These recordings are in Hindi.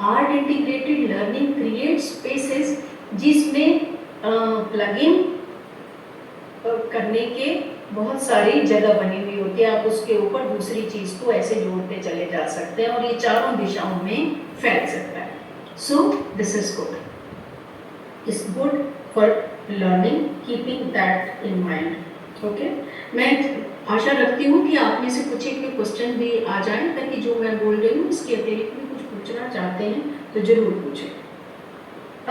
Art integrated learning create spaces जिसमें प्लगइन करने के बहुत सारी जगह बनी हुई होती है। आप उसके ऊपर दूसरी चीज को ऐसे जोड़ते चले जा सकते हैं और ये चारों दिशाओं में फैल सकता है। So this is good, it's good for learning, keeping that in mind. Okay, मैं आशा रखती हूँ कि आप में से कुछ एक क्वेश्चन भी आ जाए, ताकि जो मैं बोल रही हूँ इसके अतिरिक्त भी कुछ पूछना चाहते हैं तो जरूर पूछें।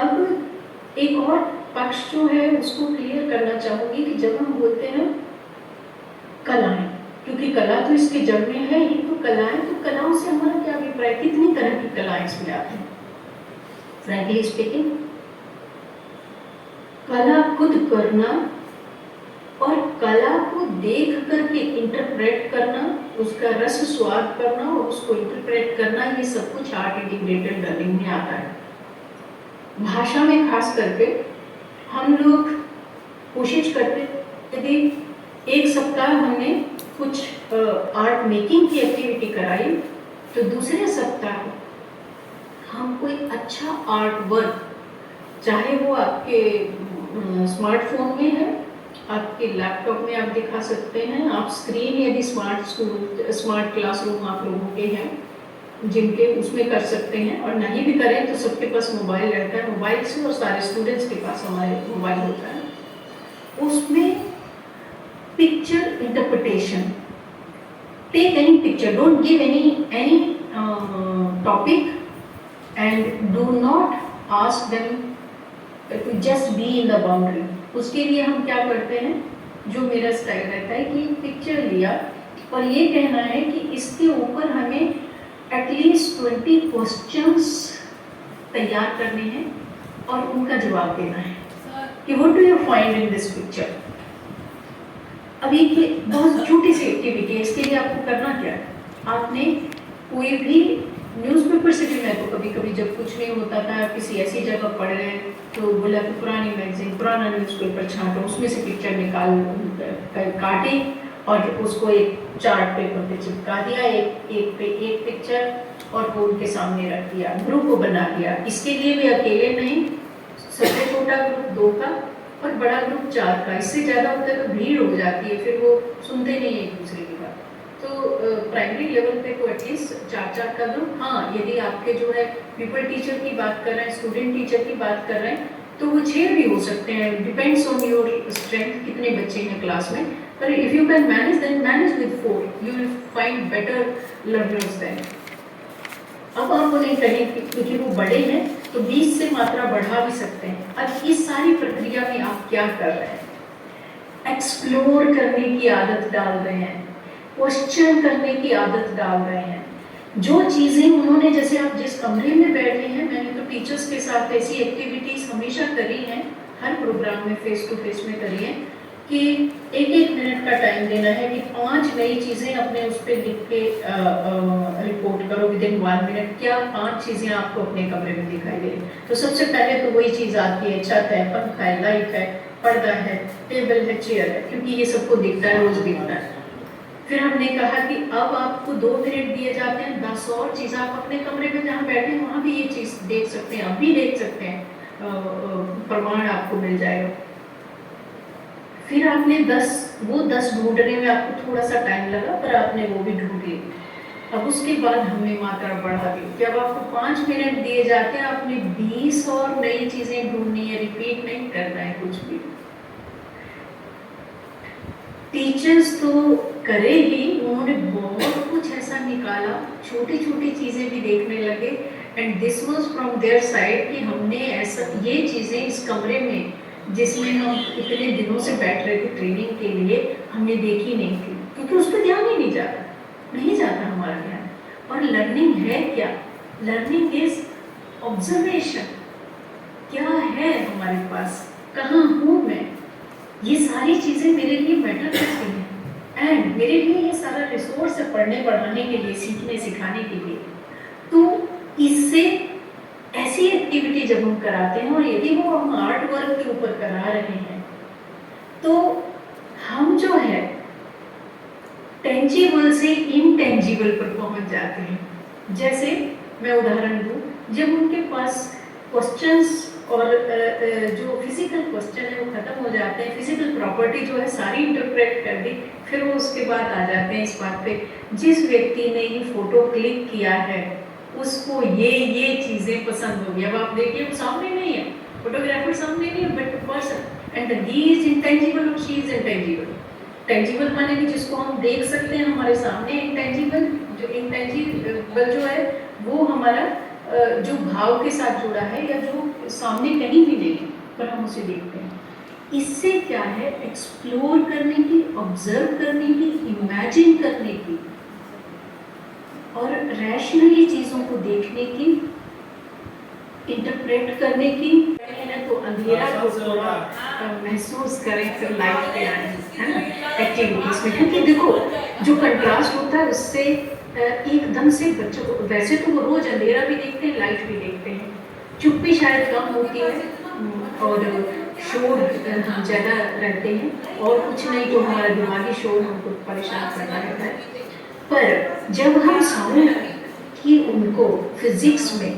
अब एक और पक्ष जो है उसको क्लियर करना चाहूंगी कि जब हम बोलते हैं कलाएं, क्योंकि कला तो इसके जड़ में है ही, तो कलाएं, तो कलाओं से हमारा क्या अभिप्राय, कितनी तरह की कलाएं इसमें आती हैं। फ्रैंकली स्पीकिंग, कला खुद करना और कला को देख करके इंटरप्रेट करना, उसका रस स्वाद करना और उसको इंटरप्रेट करना, ये सब कुछ आर्ट इंटीग्रेटेड लर्निंग में आता है। भाषा में खास करके हम लोग कोशिश करते यदि एक सप्ताह हमने कुछ आर्ट मेकिंग की एक्टिविटी कराई, तो दूसरे सप्ताह हम कोई अच्छा आर्ट वर्क, चाहे वो आपके स्मार्टफोन में है, आपके लैपटॉप में आप दिखा सकते हैं, आप स्क्रीन यदि स्मार्ट क्लासरूम आप लोगों के हैं जिनके, उसमें कर सकते हैं, और नहीं भी करें तो सबके पास मोबाइल रहता है, मोबाइल से, और सारे स्टूडेंट्स के पास हमारे मोबाइल होता है, उसमें picture interpretation, take any picture, don't give any topic and do not ask them to just be in the boundary. उसके लिए हम क्या करते हैं, जो मेरा स्टाइल रहता है कि पिक्चर लिया और ये कहना है कि इसके ऊपर हमें एटलीस्ट 20 क्वेश्चंस तैयार करने हैं और उनका जवाब देना है कि what do you find in this picture. अब ये बहुत छोटी सी एक्टिविटी है, इसके लिए आपको करना क्या है, आपने कोई भी न्यूज़पेपर से भी, मैं तो कभी कभी जब कुछ नहीं होता था, किसी ऐसी जगह पढ़ रहे हैं तो बोला कि पुरानी मैगजीन, पुराना न्यूज़पेपर छांटो, उसमें से पिक्चर निकाल काटी और उसको एक चार्ट पेपर पे चिपका दिया, एक पे एक पिक्चर, और वो उनके सामने रख दिया, ग्रुप को बना दिया। इसके लिए भी अकेले नहीं, सबसे छोटा ग्रुप 2 का और बड़ा ग्रुप 4 का, इससे ज़्यादा होता है तो भीड़ हो जाती है, फिर वो सुनते नहीं एक दूसरे की बात। तो प्राइमरी लेवल पे को एटलीस्ट 4-4 का ग्रुप, हाँ यदि आपके जो है पीपल टीचर की बात कर रहे हैं, स्टूडेंट टीचर की बात कर रहे हैं, तो वो 6 भी हो सकते हैं, डिपेंड्स ऑन योर स्ट्रेंथ, कितने बच्चे हैं क्लास में। पर if you can manage, then manage with 4, you will find better learners then. अब आप उन्हें कहें क्योंकि वो बड़े हैं तो 20 से मात्रा बढ़ा भी सकते हैं। अब इस सारी प्रक्रिया में आप क्या कर रहे हैं, एक्सप्लोर करने की आदत डाल रहे हैं, क्वेश्चन करने की आदत डाल रहे हैं। जो चीज़ें उन्होंने, जैसे आप जिस कमरे में बैठे हैं, मैंने तो टीचर्स के साथ ऐसी एक्टिविटीज़ हमेशा करी हैं, हर प्रोग्राम में फेस टू फेस में करी हैं, कि 1-1 मिनट का टाइम देना है कि 5 नई चीज़ें अपने उस पर लिख के रिपोर्ट करो विदिन 1 मिनट। क्या 5 चीज़ें आपको अपने कमरे में दिखाई दे रही? तो सबसे पहले तो वही चीज़ आती है, छत है, पंखा है, लाइट है, पर्दा है, टेबल है, चेयर है, क्योंकि ये सबको दिखता है, रोज दिखता है। फिर हमने कहा कि अब आपको 2 मिनट दिए जाते हैं, 10 और चीज़ आप अपने कमरे में जहाँ बैठे हैं वहाँ भी ये चीज़ देख सकते हैं, अब भी देख सकते हैं, प्रमाण आपको मिल जाएगा। फिर आपने 10 ढूंढने में आपको थोड़ा सा टाइम लगा, पर आपने वो भी ढूंढ ली। अब उसके बाद हमने मात्रा बढ़ा दी, जब आपको 5 मिनट दिए जाते हैं, आपने 20 और नई चीजें ढूंढनी है, रिपीट नहीं करना है कुछ भी। टीचर्स तो करे ही, उन्होंने बहुत कुछ ऐसा निकाला, छोटी छोटी चीजें भी देखने लगे, and this was from their side कि हमने ऐसा, ये चीजें इस कमरे में जिसमें हम इतने दिनों से बैठ रहे थे ट्रेनिंग के लिए, हमने देखी नहीं थी, क्योंकि उस पर ध्यान ही नहीं जाता हमारा ध्यान। और लर्निंग है क्या? Learning is observation. क्या है हमारे पास, कहाँ हूँ मैं, ये सारी चीज़ें मेरे लिए मैटर करती हैं, एंड मेरे लिए ये सारा रिसोर्स है पढ़ने पढ़ाने के लिए, सीखने सिखाने के लिए। तो इससे ऐसी एक्टिविटी जब हम कराते हैं, और यदि वो हम आर्ट वर्क के ऊपर करा रहे हैं, तो हम जो है टेंजिबल से इनटेंजिबल पर पहुंच जाते हैं। जैसे मैं उदाहरण दूं, जब उनके पास क्वेश्चंस और जो फिजिकल क्वेश्चन है वो खत्म हो जाते हैं, फिजिकल प्रॉपर्टी जो है सारी इंटरप्रेट कर दी, फिर वो उसके बाद आ जाते हैं इस बात पे, जिस व्यक्ति ने ये फोटो क्लिक किया है उसको ये चीजें पसंद होगी। अब आप देखिए वो सामने नहीं है, फोटोग्राफर सामने नहीं है, but person and he is intangible और शी इज इंटेंजिबल। टेंजिबल माने कि जिसको हम देख सकते हैं हमारे सामने, इंटेंजिबल जो है वो हमारा जो भाव के साथ जुड़ा है या जो सामने कहीं भी नहीं है पर हम उसे देखते हैं। इससे क्या है, एक्सप्लोर करने की, ऑब्जर्व करने की, इमेजिन करने की और रैशनली चीजों को देखने की, इंटरप्रेट करने की है। तो अंधेरा को थोड़ा महसूस करें, फिर लाइट पे आए, है ना, एक्टिविटीज में। क्योंकि देखो जो कंट्रास्ट होता है उससे एकदम से बच्चों को, वैसे तो वो रोज अंधेरा भी देखते हैं, लाइट भी देखते हैं, चुप्पी शायद कम होती है और शोर ज़्यादा रहते हैं, और कुछ नहीं तो हमारा दिमागी शोर हमको परेशान करता रहता है। पर जब हम साउंड की उनको फिजिक्स में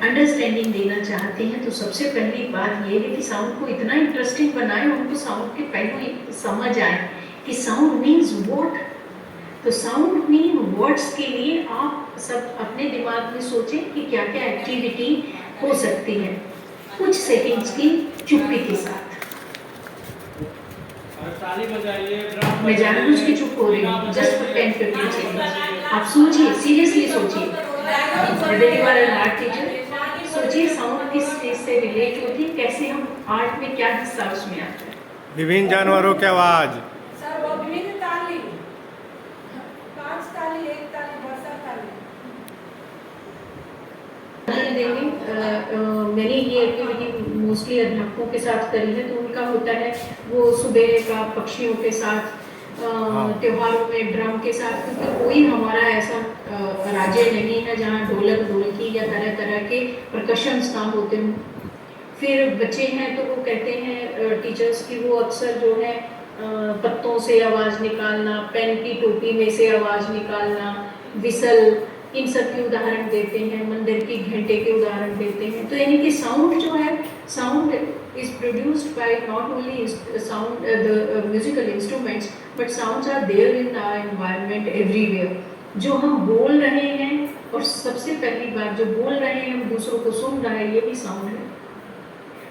अंडरस्टैंडिंग देना चाहते हैं तो सबसे पहली बात ये है कि साउंड को इतना इंटरेस्टिंग बनाए, उनको साउंड के पहलू समझ आए कि साउंड मीन्स व्हाट। तो साउंड मीन वर्ड्स के लिए आप सब अपने दिमाग में सोचें कि क्या क्या एक्टिविटी हो सकती है कुछ सेकंड्स की चुप्पी के साथ। मैं जानबूझ के चुप हो रही हूँ, जस्ट फॉर 10-15 सेकंड्स। आप सोचिए, सीरियसली सोचिए, आर्ट टीचर, सोचिए साउंड किस चीज से रिलेट होती है, कैसे हम आर्ट में क्या हिस्सा उसमें आता है। विभिन्न जानवरों की आवाज, सर वो विभिन्न ताली, 5 ताली, 1 ताली, वर्षा ताली देंगे। मैंने ये एक्टिविटी मोस्टली अध्यापकों के साथ करी है, तो उनका होता है वो सुबह का पक्षियों के साथ, त्योहारों में ड्रम के साथ, क्योंकि कोई हमारा ऐसा राज्य नहीं है जहाँ ढोलक ढोलकी या तरह तरह के परकशंस ना होते हों। फिर बच्चे हैं तो वो कहते हैं टीचर्स की वो अक्सर जो है पत्तों से आवाज़ निकालना, पेन की टोपी में से आवाज़ निकालना, विसल, इन सब के उदाहरण देते हैं, मंदिर की घंटे के उदाहरण देते हैं। तो यानी कि साउंड जो है, sound is produced by not only sound the musical instruments, but sounds are there in our environment everywhere. जो हम बोल रहे हैं, और सबसे पहली बात जो बोल रहे हैं हम दूसरों को सुन रहे हैं, ये भी साउंड है।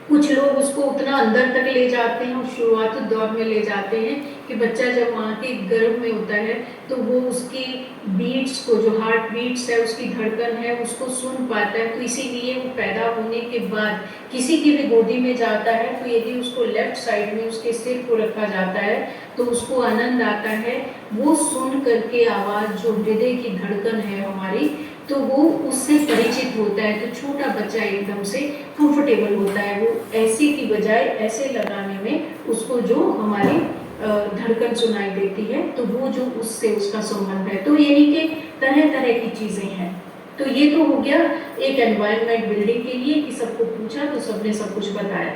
कुछ लोग उसको उतना अंदर तक ले जाते हैं और शुरुआती दौर में ले जाते हैं कि बच्चा जब माँ के गर्भ में होता है तो वो उसकी बीट्स को, जो हार्ट बीट्स है, उसकी धड़कन है, उसको सुन पाता है। तो इसीलिए वो पैदा होने के बाद किसी की भी गोदी में जाता है तो यदि उसको लेफ्ट साइड में उसके सिर को रखा जाता है तो उसको आनंद आता है, वो सुन करके आवाज़ जो हृदय की धड़कन है हमारी, तो वो उससे परिचित होता है। तो छोटा बच्चा एकदम से कंफर्टेबल होता है, वो ऐसे की बजाय ऐसे लगाने में उसको जो हमारी धड़कन सुनाई देती है, तो वो जो उससे उसका संबंध है। तो यानी कि तरह तरह की चीज़ें हैं। तो ये तो हो गया एक एनवायरनमेंट बिल्डिंग के लिए कि सबको पूछा तो सबने सब कुछ बताया।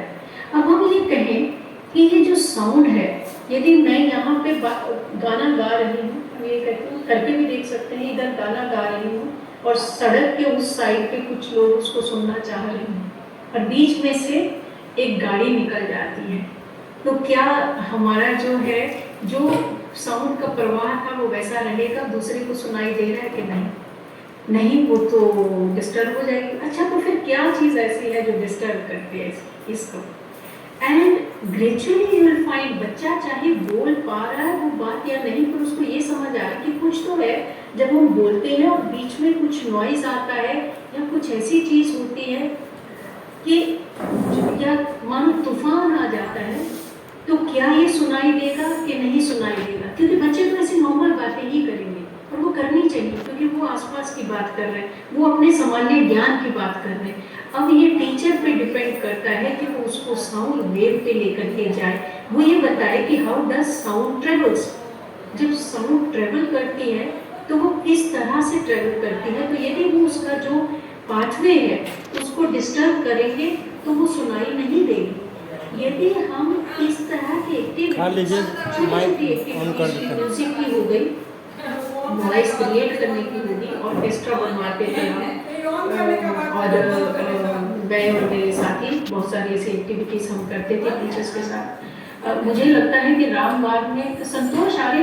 अब हम ये कहें कि ये जो साउंड है, यदि मैं यहाँ पे गाना गा रही हूँ, ये करके भी देख सकते हैं, इधर गाना गा रही हूँ और सड़क के उस साइड पे कुछ लोग उसको सुनना चाह रहे हैं और बीच में से एक गाड़ी निकल जाती है, तो क्या हमारा जो है, जो साउंड का प्रवाह था वो वैसा रहेगा, दूसरे को सुनाई दे रहा है कि नहीं? नहीं, वो तो डिस्टर्ब हो जाएगी। अच्छा, तो फिर क्या चीज़ ऐसी है जो डिस्टर्ब करती है इसको? And gradually you will find, बच्चा चाहे बोल पा रहा है वो बात या नहीं, पर उसको ये समझ आ रहा है कि कुछ तो है। जब हम बोलते हैं और बीच में कुछ नॉइज आता है या कुछ ऐसी चीज़ होती है कि या मानो तूफान आ जाता है, तो क्या ये सुनाई देगा कि नहीं सुनाई देगा? क्योंकि बच्चे तो ऐसी नॉर्मल बातें ही करेंगे और वो करनी चाहिए, क्योंकि वो आसपास की बात कर रहे हैं, वो अपने सामान्य ज्ञान की बात कर रहे हैं। अब ये टीचर पे डिपेंड करता है कि वो उसको साउंड वेव पे लेकर के जाए, वो ये बताए कि हाउ डज साउंड ट्रेवल्स। जब साउंड ट्रेवल करती है तो वो किस तरह से ट्रेवल करती है। तो यदि वो उसका जो पाथवे है उसको डिस्टर्ब करेंगे तो वो सुनाई नहीं देगी। यदि हम इस तरह की एक्टिविटी, म्यूजिक की हो गई, वॉइस क्रिएट करने की होगी, ऑर्केस्ट्रा बनवाते थे हम, ये ऑन करने का बात और करो, बंद करने का। मैं और मेरे साथी बहुत सारी ऐसी एक्टिविटीज हम करते थे टीचर्स के साथ। मुझे लगता है कि रामबाग में संतोष आर्य